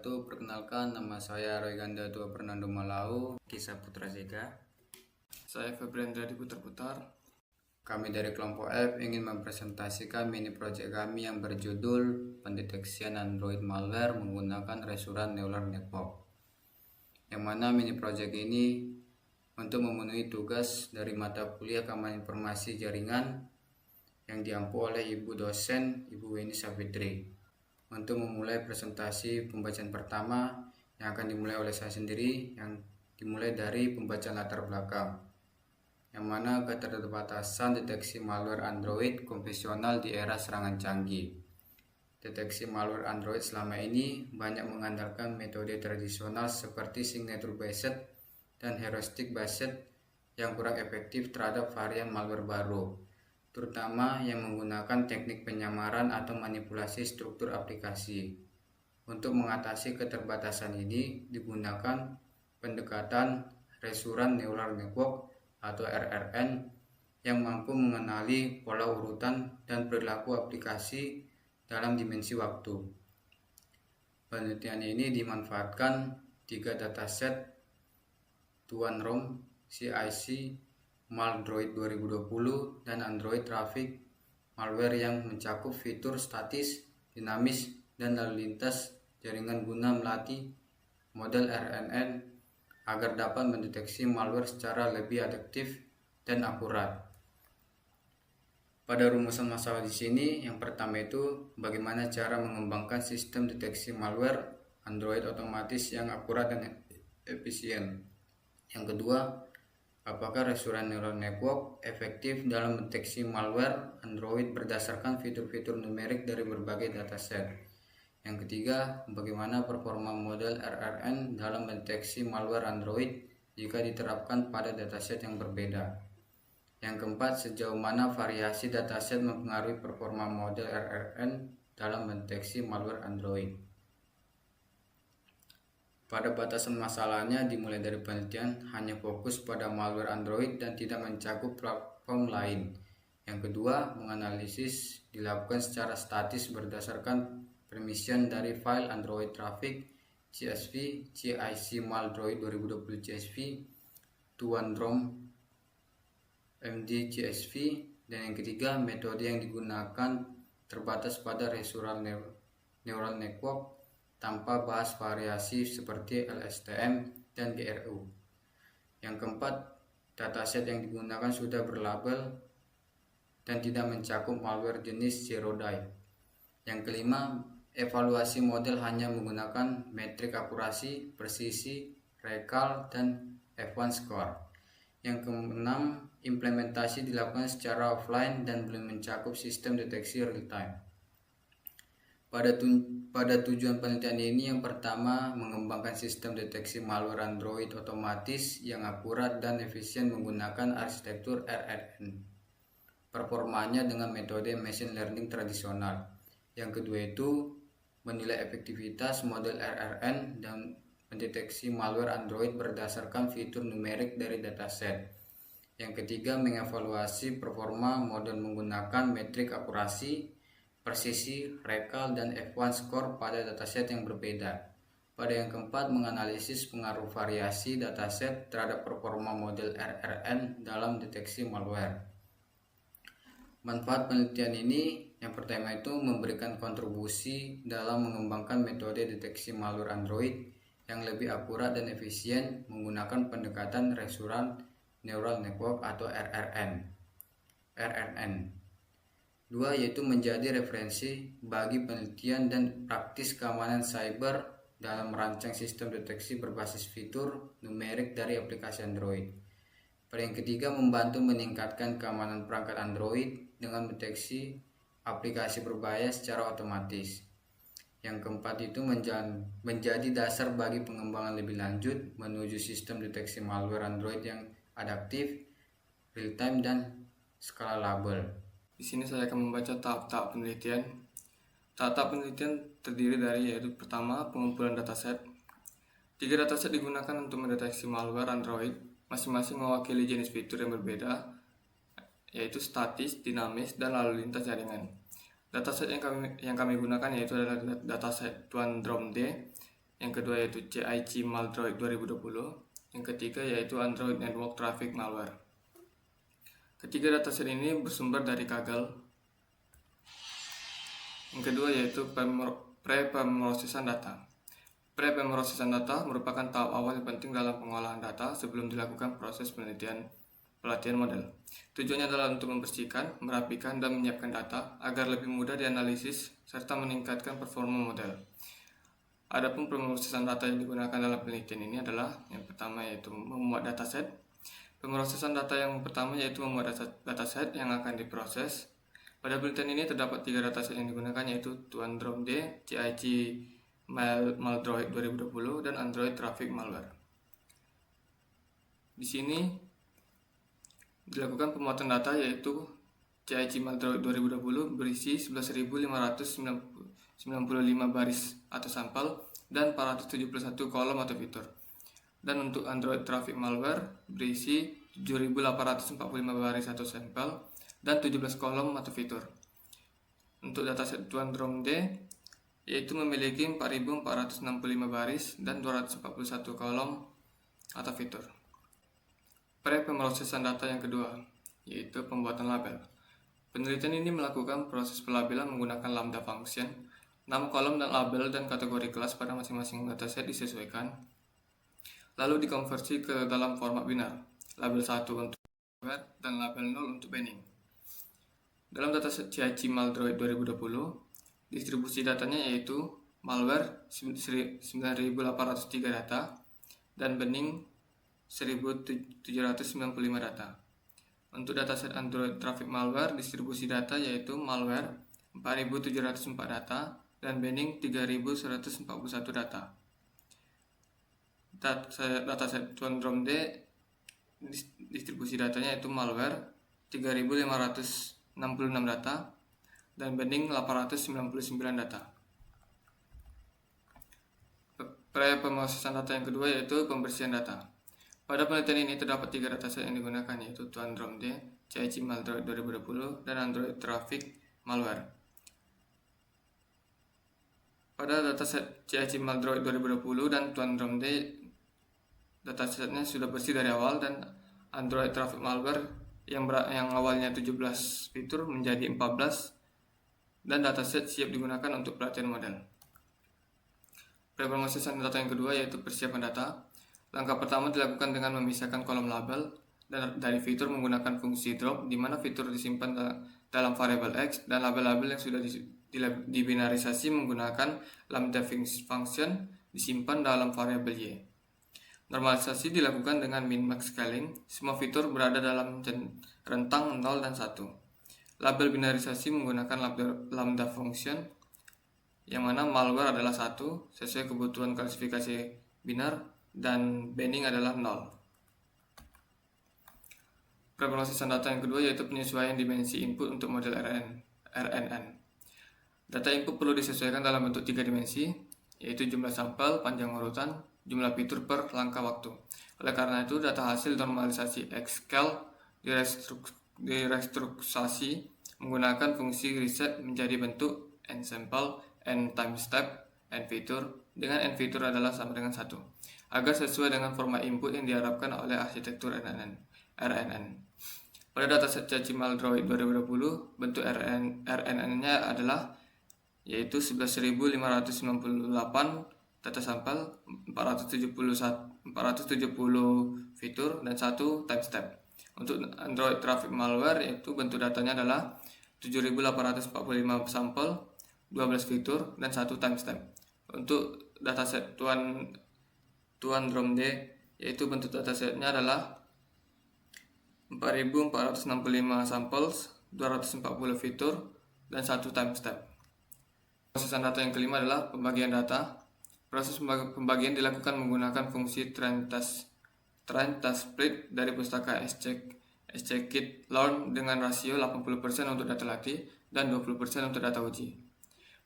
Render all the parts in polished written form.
wabarakatuh. Perkenalkan, nama saya Roy Ganda Tua Fernando Malau, Kisah Putra Zega. Saya Febriandra Diputar-Putar. Kami dari kelompok F ingin mempresentasikan mini project kami yang berjudul pendeteksian Android malware menggunakan Residual Neural Network. Yang mana mini project ini untuk memenuhi tugas dari mata kuliah Keamanan Informasi Jaringan yang diampu oleh Ibu dosen Ibu Weni Savitri. Untuk memulai presentasi pembacaan pertama yang akan dimulai oleh saya sendiri, yang dimulai dari pembacaan latar belakang, yang mana keterbatasan deteksi malware Android konvensional di era serangan canggih. Deteksi malware Android selama ini banyak mengandalkan metode tradisional seperti signature based dan heuristic based yang kurang efektif terhadap varian malware baru, terutama yang menggunakan teknik penyamaran atau manipulasi struktur aplikasi. Untuk mengatasi keterbatasan ini digunakan pendekatan Residual Neural Network atau RNN yang mampu mengenali pola urutan dan perilaku aplikasi dalam dimensi waktu. Penelitian ini dimanfaatkan 3 dataset Tuan-ROM, CIC, Maldroid 2020 dan Android Traffic malware yang mencakup fitur statis, dinamis, dan lalu lintas jaringan guna melatih model RNN agar dapat mendeteksi malware secara lebih adaptif dan akurat. Pada rumusan masalah di sini, yang pertama itu bagaimana cara mengembangkan sistem deteksi malware Android otomatis yang akurat dan efisien. Yang kedua, apakah Residual Neural Network efektif dalam mendeteksi malware Android berdasarkan fitur-fitur numerik dari berbagai dataset? Yang ketiga, bagaimana performa model RNN dalam mendeteksi malware Android jika diterapkan pada dataset yang berbeda? Yang keempat, sejauh mana variasi dataset mempengaruhi performa model RNN dalam mendeteksi malware Android? Pada batasan masalahnya dimulai dari penelitian hanya fokus pada malware Android dan tidak mencakup platform lain. Yang kedua, menganalisis dilakukan secara statis berdasarkan permission dari file Android Traffic, CSV, CIC Maldroid 2020 CSV, Tuan-ROM, MD CSV, dan yang ketiga, metode yang digunakan terbatas pada Residual Neural Network tanpa bahas variasi seperti LSTM dan GRU. Yang keempat, dataset yang digunakan sudah berlabel dan tidak mencakup malware jenis zero day. Yang kelima, evaluasi model hanya menggunakan metrik akurasi, presisi, recall, dan F1 score. Yang keenam, implementasi dilakukan secara offline dan belum mencakup sistem deteksi real time. Pada tujuan penelitian ini, yang pertama, mengembangkan sistem deteksi malware Android otomatis yang akurat dan efisien menggunakan arsitektur RNN. Performanya dengan metode machine learning tradisional. Yang kedua itu, menilai efektivitas model RNN dan mendeteksi malware Android berdasarkan fitur numerik dari dataset. Yang ketiga, mengevaluasi performa model menggunakan metrik akurasi, presisi, recall, dan F1 score pada dataset yang berbeda. Pada yang keempat, menganalisis pengaruh variasi dataset terhadap performa model RNN dalam deteksi malware. Manfaat penelitian ini yang pertama itu memberikan kontribusi dalam mengembangkan metode deteksi malware Android yang lebih akurat dan efisien menggunakan pendekatan Residual Neural Network atau RNN. Dua, yaitu menjadi referensi bagi penelitian dan praktis keamanan cyber dalam merancang sistem deteksi berbasis fitur numerik dari aplikasi Android. Pada yang ketiga, membantu meningkatkan keamanan perangkat Android dengan mendeteksi aplikasi berbahaya secara otomatis. Yang keempat itu menjadi dasar bagi pengembangan lebih lanjut menuju sistem deteksi malware Android yang adaptif, real time, dan scalable. Di sini saya akan membaca tahap-tahap penelitian. Tahap penelitian terdiri dari yaitu pertama, pengumpulan dataset. 3 dataset digunakan untuk mendeteksi malware Android, masing-masing mewakili jenis fitur yang berbeda, yaitu statis, dinamis, dan lalu lintas jaringan. Dataset yang kami gunakan yaitu adalah dataset Tuan-ROM D yang kedua yaitu CIC Maldroid 2020, yang ketiga yaitu Android Network Traffic Malware. Ketiga dataset ini bersumber dari Kaggle. Yang kedua yaitu pre-pemrosesan data. Pre-pemrosesan data merupakan tahap awal yang penting dalam pengolahan data sebelum dilakukan proses pelatihan model. Tujuannya adalah untuk membersihkan, merapikan, dan menyiapkan data agar lebih mudah dianalisis serta meningkatkan performa model. Adapun pemrosesan data yang digunakan dalam penelitian ini adalah yang pertama yaitu memuat dataset. Pemrosesan data yang pertama yaitu memuat dataset yang akan diproses. Pada penelitian ini terdapat 3 dataset yang digunakan yaitu Tuandrom D, CIC Maldroid 2020, dan Android Traffic Malware. Di sini dilakukan pemuatan data yaitu CIC Maldroid 2020 berisi 11.595 baris atau sampel dan 471 kolom atau fitur. Dan untuk Android Traffic Malware berisi 7.845 baris atau sampel dan 17 kolom atau fitur. Untuk dataset Tuandrom D yaitu memiliki 4.465 baris dan 241 kolom atau fitur. Pre-pemrosesan data yang kedua yaitu pembuatan label. Penelitian ini melakukan proses pelabelan menggunakan lambda function. Nama kolom dan label dan kategori kelas pada masing-masing dataset disesuaikan, lalu dikonversi ke dalam format binar, label 1 untuk malware dan label 0 untuk banning. Dalam dataset CIC Maldroid 2020, distribusi datanya yaitu malware 9.803 data dan banning 1.795 data. Untuk dataset Android Traffic Malware, distribusi data yaitu malware 4.704 data dan banning 3.141 data. Dataset Tuandrom D distribusi datanya yaitu malware 3.566 data dan banning 899 data. Pre-pemrosesan data yang kedua yaitu pembersihan data. Pada penelitian ini terdapat 3 dataset yang digunakan yaitu Tuandrom D, CIC Maldroid 2020, dan Android Traffic Malware. Pada dataset CIC Maldroid 2020 dan Tuandrom D, datasetnya sudah bersih dari awal, dan Android Traffic Malware yang awalnya 17 fitur menjadi 14, dan dataset siap digunakan untuk pelatihan model. Pre-pemrosesan data yang kedua yaitu persiapan data. Langkah pertama dilakukan dengan memisahkan kolom label dan dari fitur menggunakan fungsi drop, di mana fitur disimpan dalam variabel X dan label-label yang sudah dibinarisasi menggunakan lambda function disimpan dalam variabel Y. Normalisasi dilakukan dengan min-max scaling. Semua fitur berada dalam rentang 0 dan 1. Label binarisasi menggunakan lambda function yang mana malware adalah 1 sesuai kebutuhan klasifikasi binar dan banning adalah 0. Pre-pemrosesan data yang kedua yaitu penyesuaian dimensi input untuk model RNN. Data input perlu disesuaikan dalam bentuk 3 dimensi, yaitu jumlah sampel, panjang urutan, jumlah fitur per langkah waktu. Oleh karena itu, data hasil normalisasi xcal direstruksasi menggunakan fungsi reset menjadi bentuk n sample, n time step, n fitur, dengan n fitur adalah sama dengan 1, agar sesuai dengan format input yang diharapkan oleh arsitektur RNN. Pada dataset CIC Maldroid 2020, bentuk RNN-nya adalah yaitu 11.598 data sampel, 470 fitur, dan 1 time step. Untuk Android Traffic Malware yaitu bentuk datanya adalah 7.845 sampel, 12 fitur, dan 1 time step. Untuk dataset Tuandrom D yaitu bentuk datasetnya adalah 4.465 sampel, 240 fitur, dan 1 time step. Prosesan data yang kelima adalah pembagian data. Proses pembagian dilakukan menggunakan fungsi trend task split dari pustaka scikit-learn dengan rasio 80% untuk data latih dan 20% untuk data uji.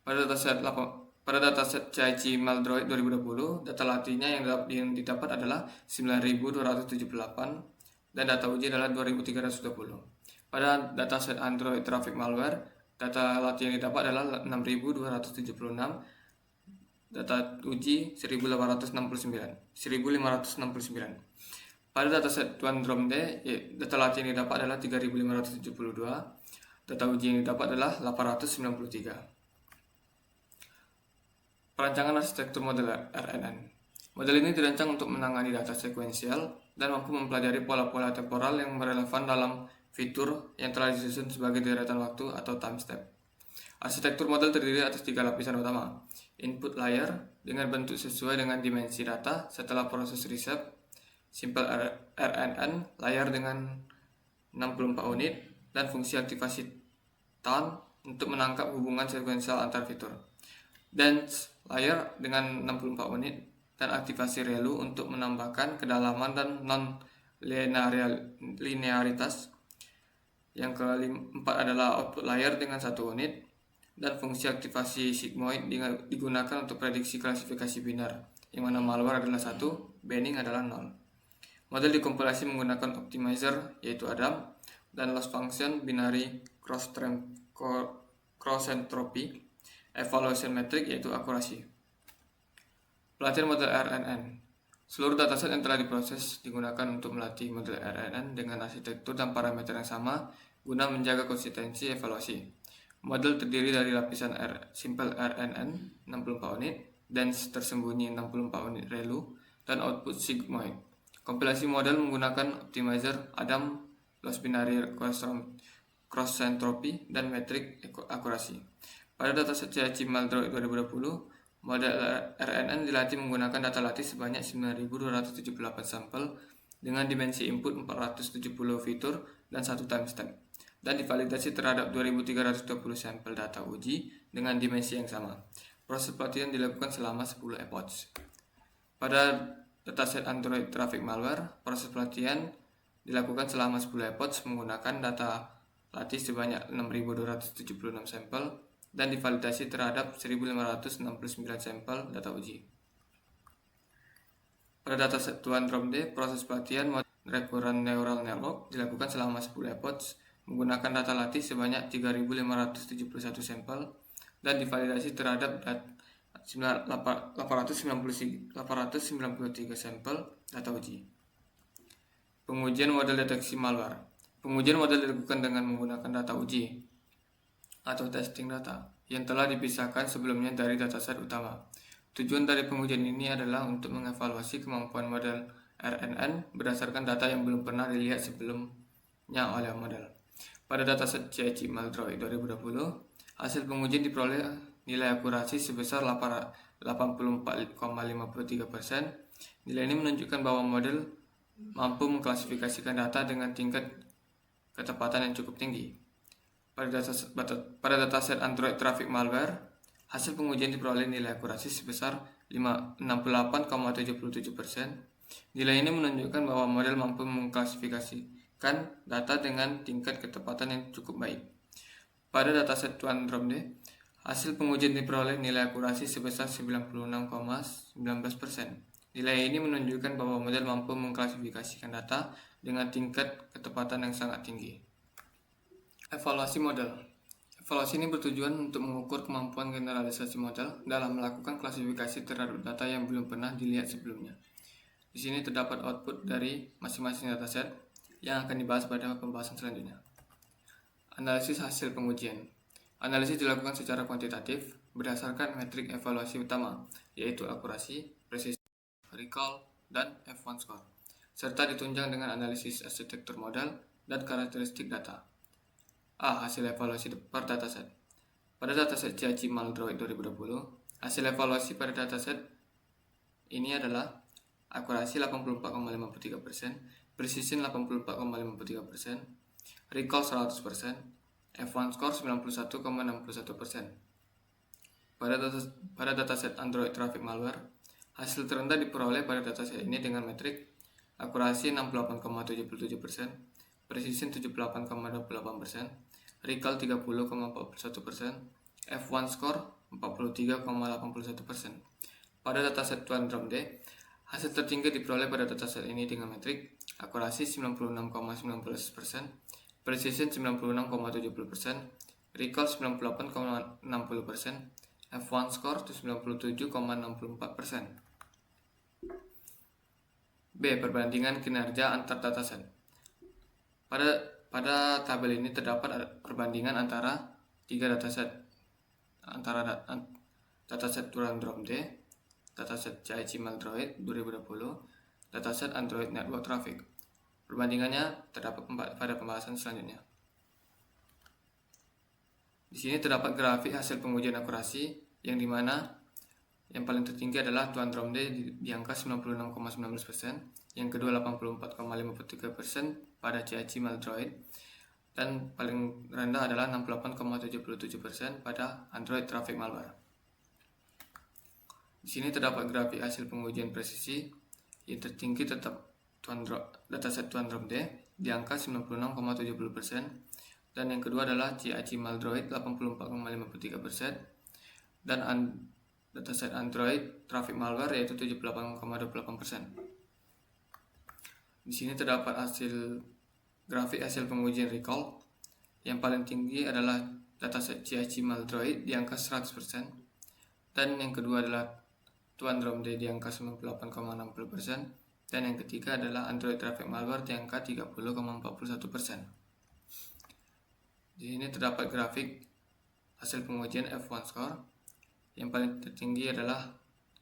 Pada dataset CIC Maldroid 2020, data latihnya yang didapat adalah 9.278 dan data uji adalah 2.320. Pada dataset Android Traffic Malware, data latih yang didapat adalah 6.276 data uji 1569. Pada dataset Tuan Dromde, data latih yang didapat adalah 3572, data uji yang didapat adalah 893. Perancangan arsitektur model RNN. Model ini dirancang untuk menangani data sekuensial dan mampu mempelajari pola-pola temporal yang relevan dalam fitur yang telah disusun sebagai deretan waktu atau time step. Arsitektur model terdiri atas 3 lapisan utama. Input layer dengan bentuk sesuai dengan dimensi data setelah proses riset, simple RNN layer dengan 64 unit, dan fungsi aktivasi TAN untuk menangkap hubungan sekuensial antar fitur. Dense layer dengan 64 unit dan aktivasi ReLU untuk menambahkan kedalaman dan non-linearitas. Yang keempat adalah output layer dengan 1 unit dan fungsi aktivasi sigmoid digunakan untuk prediksi klasifikasi binar, yang mana malware adalah 1, banning adalah 0. Model dikompilasi menggunakan optimizer yaitu ADAM dan loss function binary cross entropy, evaluation metric yaitu akurasi. Pelatihan model RNN. Seluruh dataset yang telah diproses digunakan untuk melatih model RNN dengan arsitektur dan parameter yang sama guna menjaga konsistensi evaluasi. Model terdiri dari lapisan simple RNN 64 unit, dense tersembunyi 64 unit ReLU, dan output sigmoid. Kompilasi model menggunakan optimizer, ADAM, loss binary cross entropy, dan metrik akurasi. Pada dataset CIAC Maldroid 2020, model RNN dilatih menggunakan data latih sebanyak 9.278 sampel dengan dimensi input 470 fitur dan 1 timestamp, dan divalidasi terhadap 2.320 sampel data uji dengan dimensi yang sama. Proses pelatihan dilakukan selama 10 epochs. Pada dataset Android traffic malware, proses pelatihan dilakukan selama 10 epochs menggunakan data latih sebanyak 6.276 sampel dan divalidasi terhadap 1.569 sampel data uji. Pada dataset Tuan Dromde, proses pelatihan model recurrent neural network dilakukan selama 10 epochs menggunakan data latih sebanyak 3.571 sampel dan divalidasi terhadap 893 sampel data uji. Pengujian model deteksi malware. Pengujian model dilakukan dengan menggunakan data uji atau testing data yang telah dipisahkan sebelumnya dari dataset utama. Tujuan dari pengujian ini adalah untuk mengevaluasi kemampuan model RNN berdasarkan data yang belum pernah dilihat sebelumnya oleh model. Pada dataset CIAC Maldroid 2020, hasil pengujian diperoleh nilai akurasi sebesar 84,53%. Nilai ini menunjukkan bahwa model mampu mengklasifikasikan data dengan tingkat ketepatan yang cukup tinggi. Pada dataset Android traffic malware, hasil pengujian diperoleh nilai akurasi sebesar 68,77%. Nilai ini menunjukkan bahwa model mampu mengklasifikasikan data dengan tingkat ketepatan yang cukup baik. Pada dataset Tuan Dromde, hasil pengujian diperoleh nilai akurasi sebesar 96,19%. Nilai ini menunjukkan bahwa model mampu mengklasifikasikan data dengan tingkat ketepatan yang sangat tinggi. Evaluasi model. Evaluasi ini bertujuan untuk mengukur kemampuan generalisasi model dalam melakukan klasifikasi terhadap data yang belum pernah dilihat sebelumnya. Di sini terdapat output dari masing-masing dataset yang akan dibahas pada pembahasan selanjutnya. Analisis hasil pengujian. Analisis dilakukan secara kuantitatif berdasarkan metrik evaluasi utama, yaitu akurasi, presisi, recall, dan F1 score, serta ditunjang dengan analisis arsitektur model dan karakteristik data. A. Hasil evaluasi per dataset. Pada dataset CIAC Maldroid 2020, hasil evaluasi pada dataset ini adalah akurasi 84,53%, precision 84,53%, recall 100%, F1 score 91,61%. Pada dataset Android traffic malware, hasil terendah diperoleh pada dataset ini dengan metrik akurasi 68,77%, precision 78,28%, recall 30,41%, F1 score 43,81%. Pada dataset Tuan Dromde, hasil tertinggi diperoleh pada dataset ini dengan metrik akurasi 96,19%, precision 96,70%, recall 98,60%, F1 score itu 97,64%. B. Perbandingan kinerja antar dataset. Pada tabel ini terdapat perbandingan antara 3 dataset, antara dataset Turandrom D, dataset CIC Maldroid 2020, dataset Android Network Traffic. Perbandingannya terdapat pada pembahasan selanjutnya. Di sini terdapat grafik hasil pengujian akurasi yang dimana yang paling tertinggi adalah Turandrom D di angka 96,19%, yang kedua 84,53% pada CIC Maldroid, dan paling rendah adalah 68,77% pada Android Traffic Malware. Di sini terdapat grafik hasil pengujian presisi. Yang tertinggi tetap dataset Turandrom D di angka 96,70%, dan yang kedua adalah CIC Maldroid 84,53%, dan dataset Android Traffic Malware yaitu 78,28%. Di sini terdapat grafik hasil pengujian recall. Yang paling tinggi adalah dataset CIC Maldroid di angka 100%, dan yang kedua adalah Turandrom D di angka 98,60%, dan yang ketiga adalah Android Traffic Malware di angka 30,41%. Di sini terdapat grafik hasil pengujian F1 score. Yang paling tertinggi adalah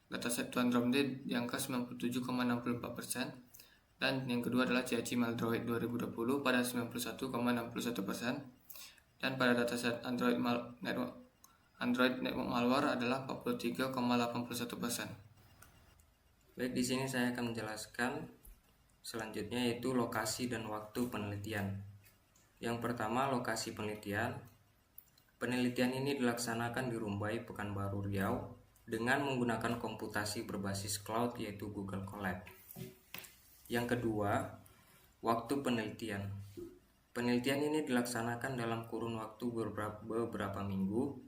dataset Turandrom D di angka 97,64%, dan yang kedua adalah CIC Maldroid 2020 pada 91,61%, dan pada dataset Android Network Malware adalah 43,81%. Baik, di sini saya akan menjelaskan selanjutnya yaitu lokasi dan waktu penelitian. Yang pertama, lokasi penelitian. Penelitian ini dilaksanakan di Rumbai, Pekanbaru, Riau dengan menggunakan komputasi berbasis cloud yaitu Google Colab. Yang kedua, waktu penelitian. Penelitian ini dilaksanakan dalam kurun waktu beberapa minggu,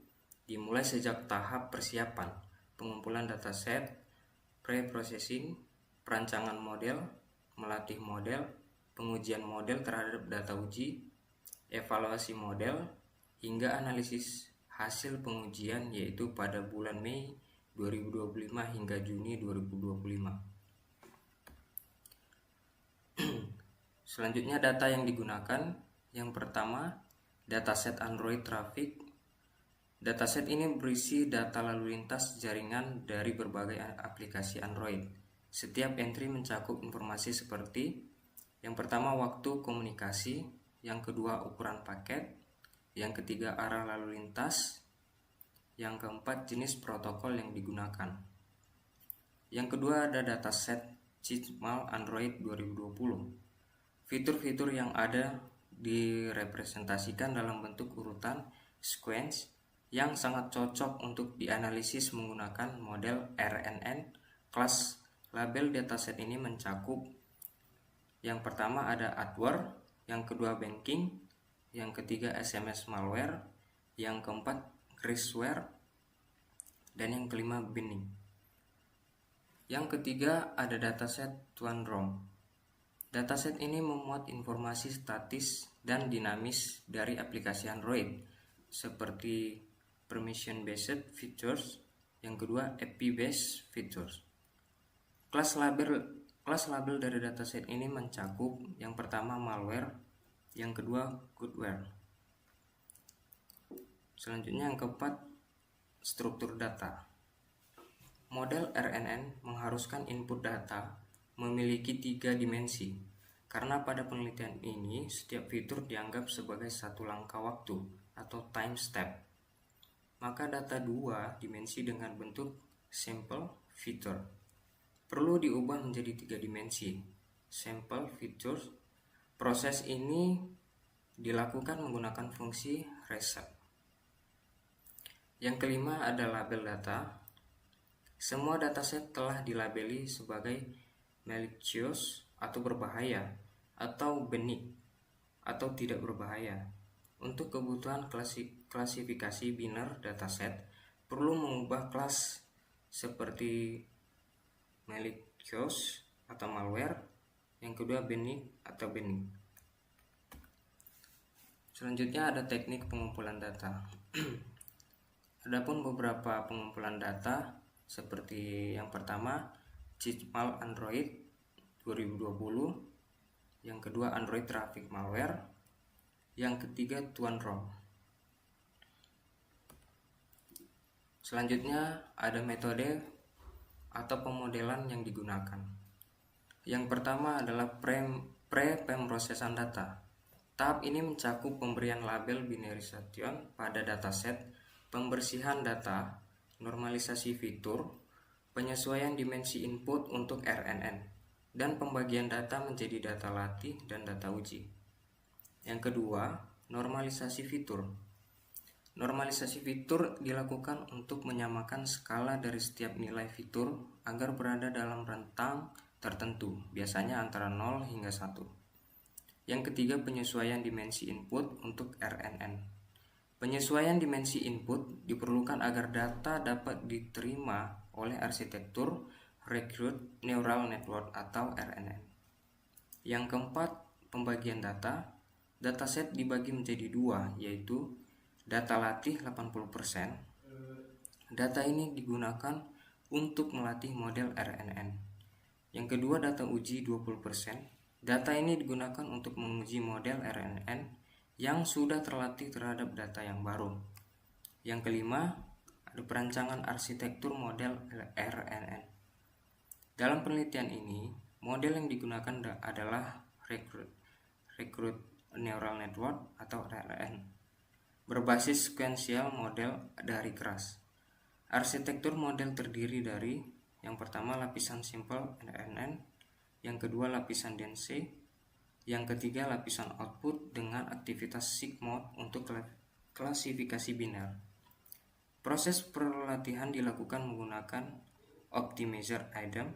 dimulai sejak tahap persiapan, pengumpulan dataset, pre-processing, perancangan model, melatih model, pengujian model terhadap data uji, evaluasi model, hingga analisis hasil pengujian yaitu pada bulan Mei 2025 hingga Juni 2025. Selanjutnya data yang digunakan. Yang pertama, dataset Android Traffic. Dataset ini berisi data lalu lintas jaringan dari berbagai aplikasi Android. Setiap entry mencakup informasi seperti yang pertama waktu komunikasi, yang kedua ukuran paket, yang ketiga arah lalu lintas, yang keempat jenis protokol yang digunakan. Yang kedua ada dataset CICMAL Android 2020. Fitur-fitur yang ada direpresentasikan dalam bentuk urutan sequence yang sangat cocok untuk dianalisis menggunakan model RNN. Kelas label dataset ini mencakup yang pertama ada adware, yang kedua banking, yang ketiga SMS malware, yang keempat greaseware, dan yang kelima binning. Yang ketiga ada dataset Turandrom. Dataset ini memuat informasi statis dan dinamis dari aplikasi Android seperti permission based features, yang kedua API based features. Kelas label dari dataset ini mencakup yang pertama malware, yang kedua goodware. Selanjutnya yang keempat struktur data. Model RNN mengharuskan input data memiliki 3 dimensi, karena pada penelitian ini setiap fitur dianggap sebagai satu langkah waktu atau time step. Maka data 2 dimensi dengan bentuk sample feature perlu diubah menjadi 3 dimensi, sample features. Proses ini dilakukan menggunakan fungsi reset. Yang kelima ada label data. Semua dataset telah dilabeli sebagai malicious atau berbahaya, atau benign atau tidak berbahaya. Untuk kebutuhan klasifikasi biner dataset perlu mengubah kelas seperti malicious atau malware, yang kedua benign atau benign. Selanjutnya ada teknik pengumpulan data. Adapun beberapa pengumpulan data seperti yang pertama Cheatmal Android 2020, yang kedua Android Traffic Malware, yang ketiga Tuan ROM. Selanjutnya ada metode atau pemodelan yang digunakan. Yang pertama adalah pre-pemrosesan data. Tahap ini mencakup pemberian label binarisation pada dataset, pembersihan data, normalisasi fitur, penyesuaian dimensi input untuk RNN, dan pembagian data menjadi data latih dan data uji. Yang kedua, normalisasi fitur. Normalisasi fitur dilakukan untuk menyamakan skala dari setiap nilai fitur agar berada dalam rentang tertentu, biasanya antara 0 hingga 1. Yang ketiga, penyesuaian dimensi input untuk RNN. Penyesuaian dimensi input diperlukan agar data dapat diterima oleh arsitektur Recruit Neural Network atau RNN. Yang keempat, pembagian data. Dataset dibagi menjadi dua, yaitu data latih 80%. Data ini digunakan untuk melatih model RNN. Yang kedua, data uji 20%. Data ini digunakan untuk menguji model RNN yang sudah terlatih terhadap data yang baru. Yang kelima, ada perancangan arsitektur model RNN. Dalam penelitian ini, model yang digunakan adalah Recruit Neural Network atau RNN, berbasis sequential model dari keras. Arsitektur model terdiri dari yang pertama lapisan simple RNN, yang kedua lapisan dense, yang ketiga lapisan output dengan aktivitas seek mode untuk klasifikasi biner. Proses pelatihan dilakukan menggunakan optimizer item,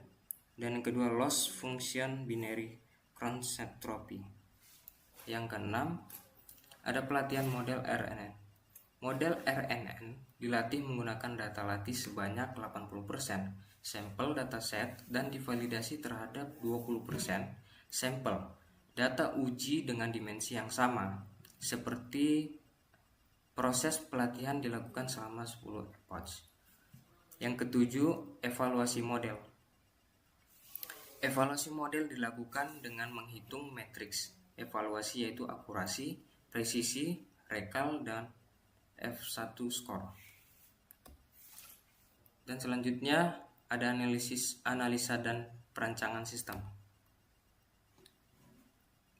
dan yang kedua loss function binary conceptropy. Yang keenam, ada pelatihan model RNN. Model RNN dilatih menggunakan data latih sebanyak 80% sampel dataset dan divalidasi terhadap 20% sampel data uji dengan dimensi yang sama. Seperti proses pelatihan dilakukan selama 10 epoch. Yang ketujuh, evaluasi model. Evaluasi model dilakukan dengan menghitung matriks evaluasi, yaitu akurasi, presisi, rekal, dan F1 score. Dan selanjutnya ada analisa dan perancangan sistem.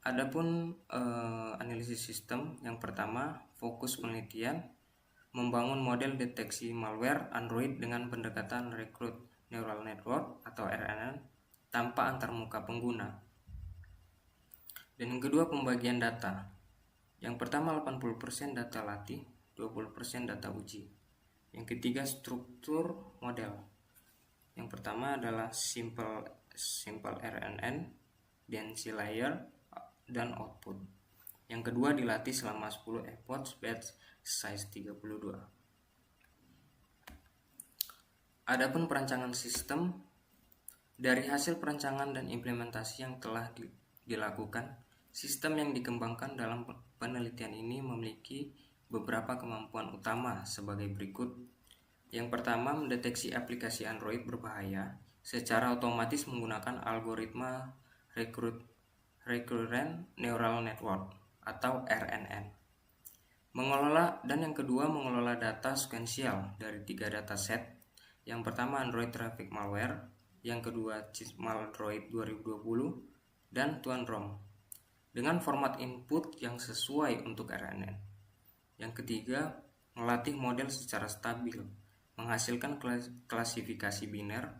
Adapun analisis sistem, yang pertama fokus penelitian membangun model deteksi malware Android dengan pendekatan Recruit Neural Network atau RNN tanpa antarmuka pengguna. Dan yang kedua, pembagian data. Yang pertama 80% data latih, 20% data uji. Yang ketiga, struktur model. Yang pertama adalah simple RNN, dense layer, dan output. Yang kedua dilatih selama 10 epoch batch size 32. Adapun perancangan sistem, dari hasil perancangan dan implementasi yang telah dilakukan, sistem yang dikembangkan dalam penelitian ini memiliki beberapa kemampuan utama sebagai berikut. Yang pertama, mendeteksi aplikasi Android berbahaya secara otomatis menggunakan algoritma Recurrent Neural Network atau RNN. Dan yang kedua, mengelola data sequential dari 3 dataset. Yang pertama Android Traffic Malware, yang kedua Cheatmal Android 2020, dan Tuan ROM dengan format input yang sesuai untuk RNN. Yang ketiga, melatih model secara stabil, menghasilkan klasifikasi biner,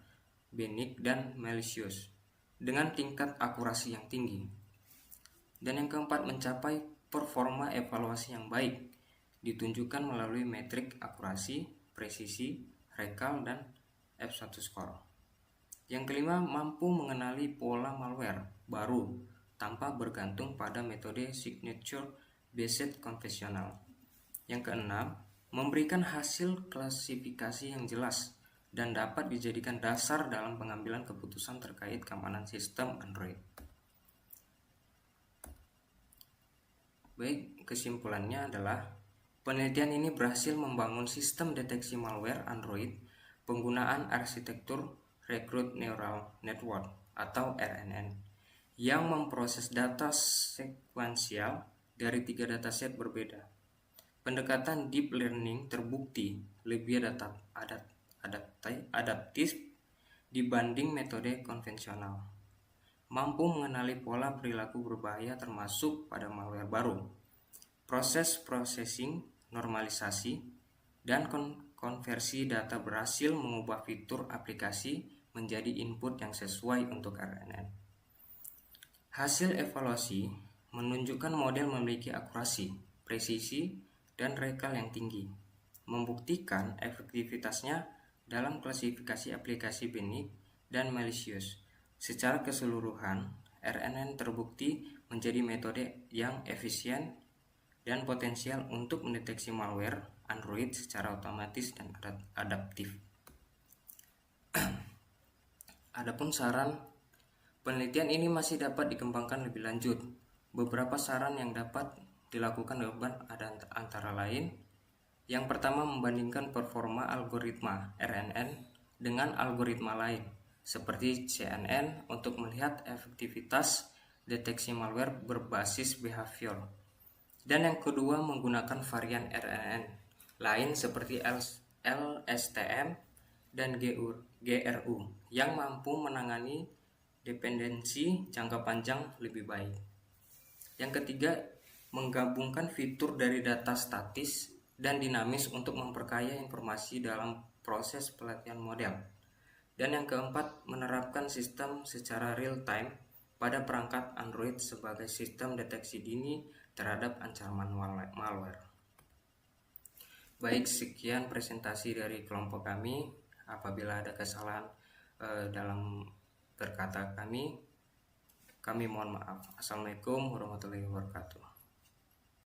benign, dan malicious dengan tingkat akurasi yang tinggi. Dan yang keempat, mencapai performa evaluasi yang baik, ditunjukkan melalui metrik akurasi, presisi, rekal, dan F1 score. Yang kelima, mampu mengenali pola malware baru tanpa bergantung pada metode signature based konvensional. Yang keenam, memberikan hasil klasifikasi yang jelas dan dapat dijadikan dasar dalam pengambilan keputusan terkait keamanan sistem Android. Baik, kesimpulannya adalah Penelitian ini berhasil membangun sistem deteksi malware Android penggunaan arsitektur Recruit Neural Network atau RNN yang memproses data sekuensial dari 3 dataset berbeda. Pendekatan deep learning terbukti lebih adaptif dibanding metode konvensional, mampu mengenali pola perilaku berbahaya termasuk pada malware baru. Proses processing, normalisasi, dan konversi data berhasil mengubah fitur aplikasi menjadi input yang sesuai untuk RNN. Hasil evaluasi menunjukkan model memiliki akurasi, presisi, dan rekal yang tinggi, membuktikan efektivitasnya dalam klasifikasi aplikasi benign dan malicious. Secara keseluruhan, RNN terbukti menjadi metode yang efisien dan potensial untuk mendeteksi malware Android secara otomatis dan adaptif. Adapun saran, penelitian ini masih dapat dikembangkan lebih lanjut. Beberapa saran yang dapat dilakukan ada antara lain: yang pertama, membandingkan performa algoritma RNN dengan algoritma lain seperti CNN untuk melihat efektivitas deteksi malware berbasis behavior. Dan yang kedua, menggunakan varian RNN lain seperti LSTM dan GRU yang mampu menangani dependensi jangka panjang lebih baik. Yang ketiga, menggabungkan fitur dari data statis dan dinamis untuk memperkaya informasi dalam proses pelatihan model. Dan yang keempat, menerapkan sistem secara real time pada perangkat Android sebagai sistem deteksi dini terhadap ancaman malware. Baik, sekian presentasi dari kelompok kami. Apabila ada kesalahan dalam berkata kami mohon maaf. Assalamualaikum warahmatullahi wabarakatuh.